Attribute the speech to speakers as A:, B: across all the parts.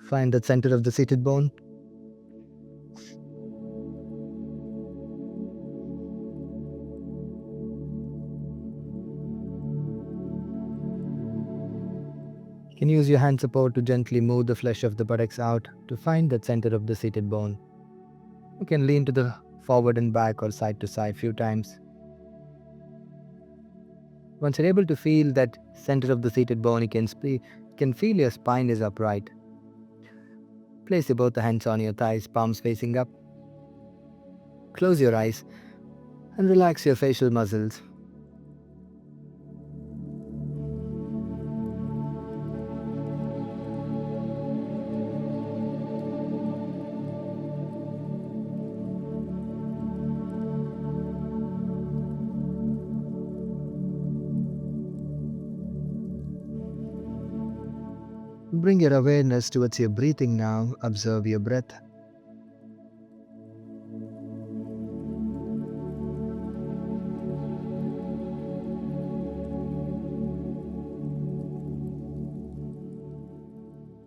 A: Find the center of the seated bone. You can use your hand support to gently move the flesh of the buttocks out to find the center of the seated bone. You can lean to the forward and back or side to side few times. Once you're able to feel that center of the seated bone, you can feel your spine is upright. Place your both the hands on your thighs, palms facing up. Close your eyes and relax your facial muscles. Bring your awareness towards your breathing now. Observe your breath.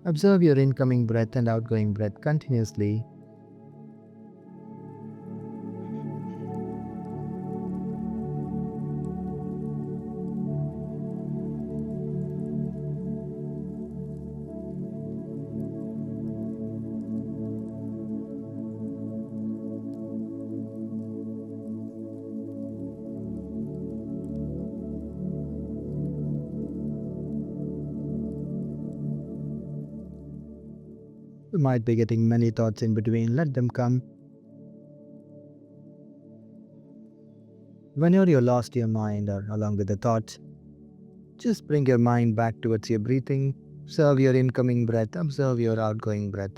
A: Observe your incoming breath and outgoing breath continuously. You might be getting many thoughts in between. Let them come. Whenever you're lost your mind or along with the thoughts, just bring your mind back towards your breathing. Observe your incoming breath. Observe your outgoing breath.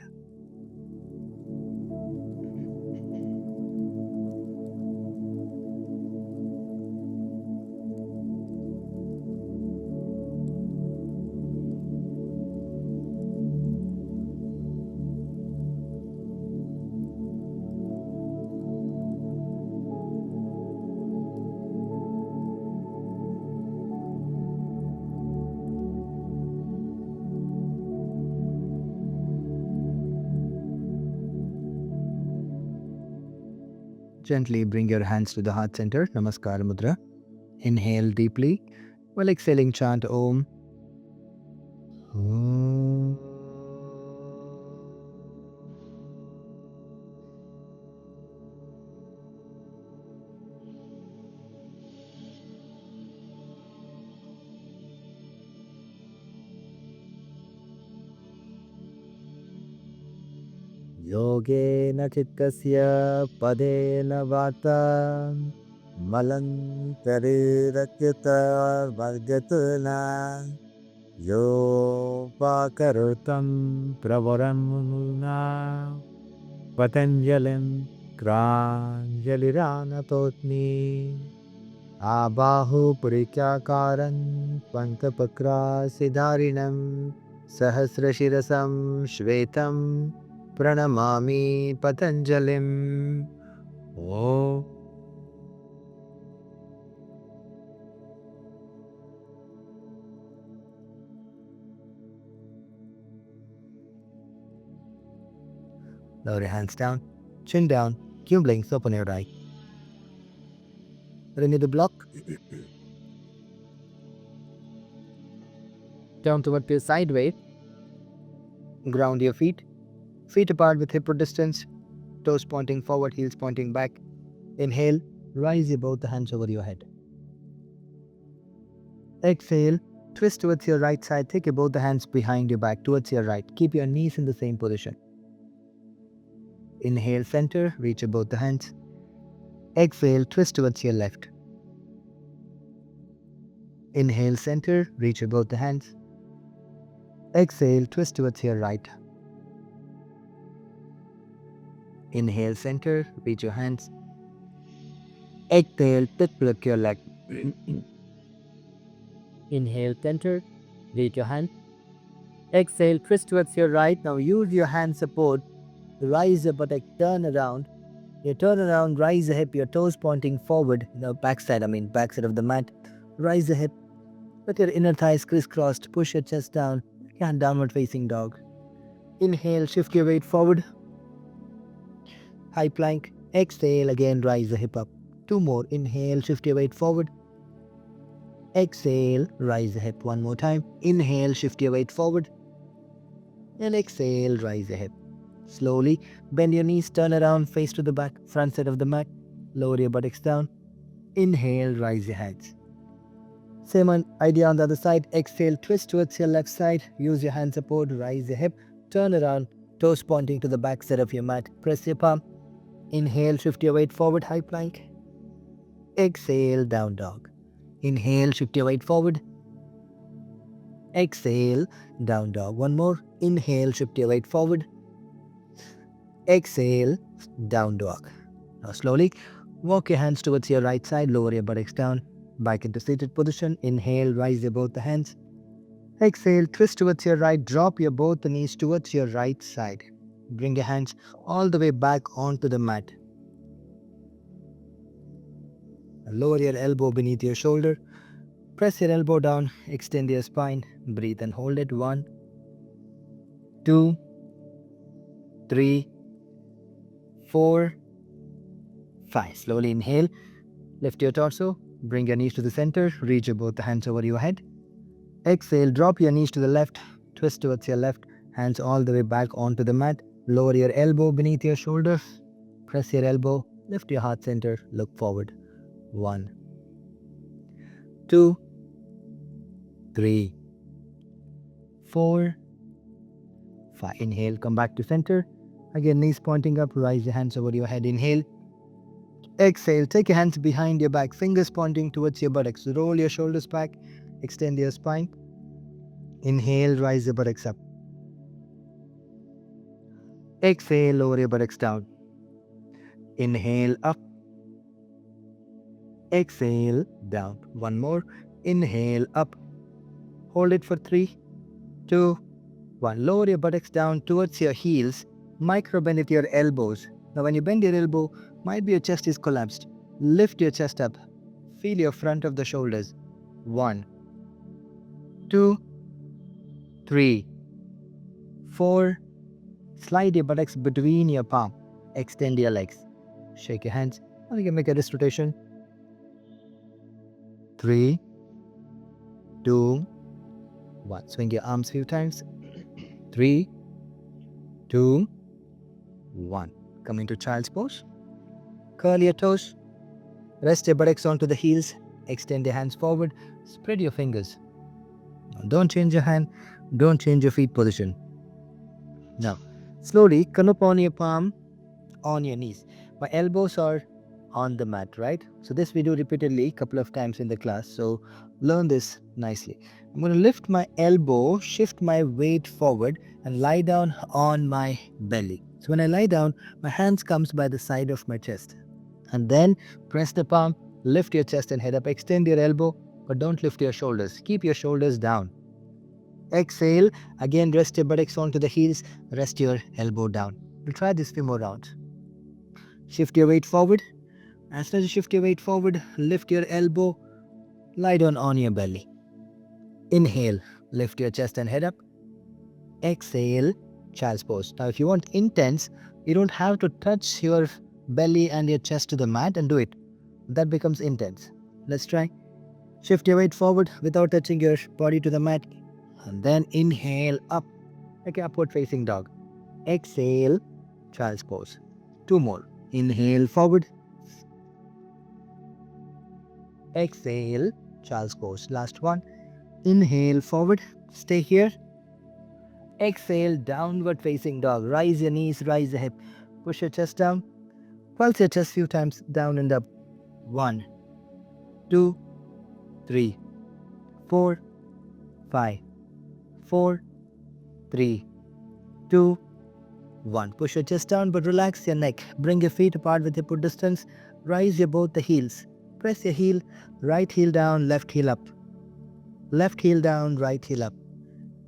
A: Gently bring your hands to the heart center, Namaskar Mudra. Inhale deeply. While exhaling, chant Om. Om. Yogena chitkasya padena vata malantarirakita vargatana yopakarutam pravaramuna patanjalim kranjaliranatotni abahu purikyakaran pankapakrasidarinam sahasrashirasam shvetam pranamami patanjalim. Oh. Lower your hands down, chin down, cue blinks, open your eye. Renew the block. Turn toward your sideways. Ground your feet. Feet apart with hip distance. Toes pointing forward, heels pointing back. Inhale, rise your both hands over your head. Exhale, twist towards your right side. Take your both hands behind your back towards your right. Keep your knees in the same position. Inhale, center, reach your both hands. Exhale, twist towards your left. Inhale, center, reach your both hands. Exhale, twist towards your right. Inhale, center, reach your hands. Exhale, twist towards your leg. Inhale, center, reach your hand. Exhale, twist towards your right. Now use your hand support. Rise the buttock, turn around. You turn around, rise the hip, your toes pointing forward. Backside of the mat. Rise the hip. Let your inner thighs crisscrossed. Push your chest down. Downward facing dog. Inhale, shift your weight forward. High plank. Exhale, again rise the hip up. 2 more. Inhale, shift your weight forward. Exhale, rise the hip. 1 more time. Inhale, shift your weight forward. And exhale, rise the hip. Slowly bend your knees, turn around, face to the back, front side of the mat. Lower your buttocks down. Inhale, rise your hands. Same idea on the other side. Exhale, twist towards your left side. Use your hand support, rise your hip. Turn around, toes pointing to the back side of your mat. Press your palm. Inhale, shift your weight forward, high plank. Exhale, down dog. Inhale, shift your weight forward. Exhale, down dog. 1 more. Inhale, shift your weight forward. Exhale, down dog. Now slowly walk your hands towards your right side, lower your buttocks down, back into seated position. Inhale, rise your both the hands. Exhale, twist towards your right, drop your both the knees towards your right side. Bring your hands all the way back onto the mat. Lower your elbow beneath your shoulder. Press your elbow down, extend your spine, breathe and hold it. 1, 2, 3, 4, 5. Slowly inhale, lift your torso, bring your knees to the center, reach your both the hands over your head. Exhale, drop your knees to the left, twist towards your left, hands all the way back onto the mat. Lower your elbow beneath your shoulder, press your elbow, lift your heart center, look forward. 1, 2, 3, 4, 5. Inhale, come back to center. Again, knees pointing up, rise your hands over your head. Inhale. Exhale, take your hands behind your back, fingers pointing towards your buttocks. Roll your shoulders back, extend your spine. Inhale, rise your buttocks up. Exhale, lower your buttocks down. Inhale, up. Exhale, down. 1 more. Inhale, up. Hold it for 3, 2, 1. Lower your buttocks down towards your heels. Micro bend at your elbows. Now when you bend your elbow, might be your chest is collapsed. Lift your chest up. Feel your front of the shoulders. 1, 2, 3, 4. Slide your buttocks between your palm. Extend your legs. Shake your hands. Now you can make a wrist rotation. 3, 2, 1. Swing your arms few times. 3, 2, 1. Come into child's pose. Curl your toes. Rest your buttocks onto the heels. Extend your hands forward. Spread your fingers. Now, don't change your hand. Don't change your feet position. Now, slowly come up on your palm, on your knees. My elbows are on the mat, right? So this we do repeatedly a couple of times in the class. So learn this nicely. I'm going to lift my elbow, shift my weight forward and lie down on my belly. So when I lie down, my hands comes by the side of my chest. And then press the palm, lift your chest and head up, extend your elbow, but don't lift your shoulders. Keep your shoulders down. Exhale, again rest your buttocks onto the heels, rest your elbow down. We'll try this few more rounds. Shift your weight forward. As soon as you shift your weight forward, lift your elbow, lie down on your belly. Inhale, lift your chest and head up. Exhale, child's pose. Now if you want intense, you don't have to touch your belly and your chest to the mat and do it. That becomes intense. Let's try. Shift your weight forward without touching your body to the mat. And then inhale up, like an upward facing dog. Exhale, child's pose. 2 more. Inhale forward. Exhale, child's pose. Last one. Inhale forward. Stay here. Exhale, downward facing dog. Rise your knees, rise the hip. Push your chest down. Pulse your chest few times down and up. 1, 2, 3, 4, 5, 4, 3, 2, 1. Push your chest down but relax your neck. Bring your feet apart with hip width distance. Rise your both the heels. Press your heel, right heel down, left heel up. Left heel down, right heel up.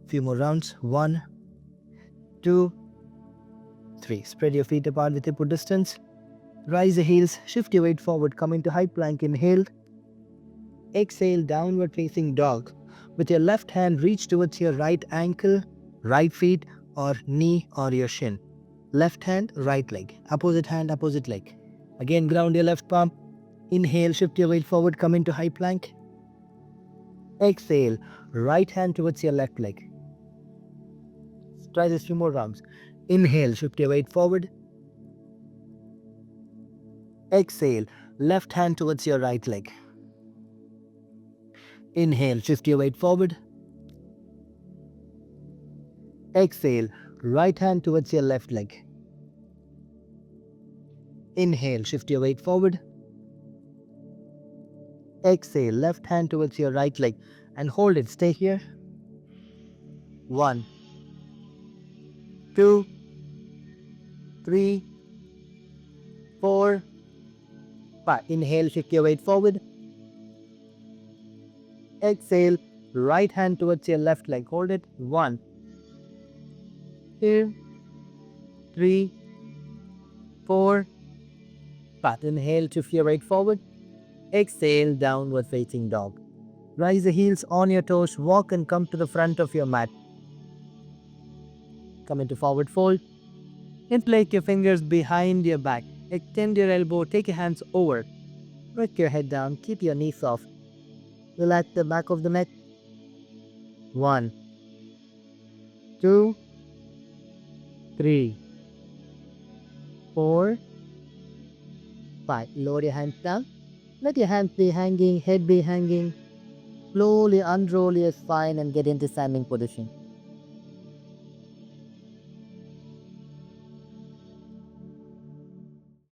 A: Few more rounds. 1, 2, 3. Spread your feet apart with hip width distance. Rise the heels, shift your weight forward, come into high plank, inhale. Exhale, downward facing dog. With your left hand, reach towards your right ankle, right feet, or knee or your shin. Left hand, right leg. Opposite hand, opposite leg. Again, ground your left palm. Inhale, shift your weight forward, come into high plank. Exhale, right hand towards your left leg. Try this 2 more rounds. Inhale, shift your weight forward. Exhale, left hand towards your right leg. Inhale, shift your weight forward. Exhale, right hand towards your left leg. Inhale, shift your weight forward. Exhale, left hand towards your right leg and hold it. Stay here. 1, 2, 3, 4, 5. Inhale, shift your weight forward. Exhale, right hand towards your left leg. Hold it. 1, 2, 3, 4, 5. Inhale, shift your weight forward. Exhale, downward facing dog. Rise the heels on your toes. Walk and come to the front of your mat. Come into forward fold. Interlace your fingers behind your back. Extend your elbow. Take your hands over. Put your head down. Keep your knees soft. Relax the back of the neck. 1, 2, 3, 4, 5. Lower your hands down. Let your hands be hanging, head be hanging. Slowly unroll your spine and get into standing position.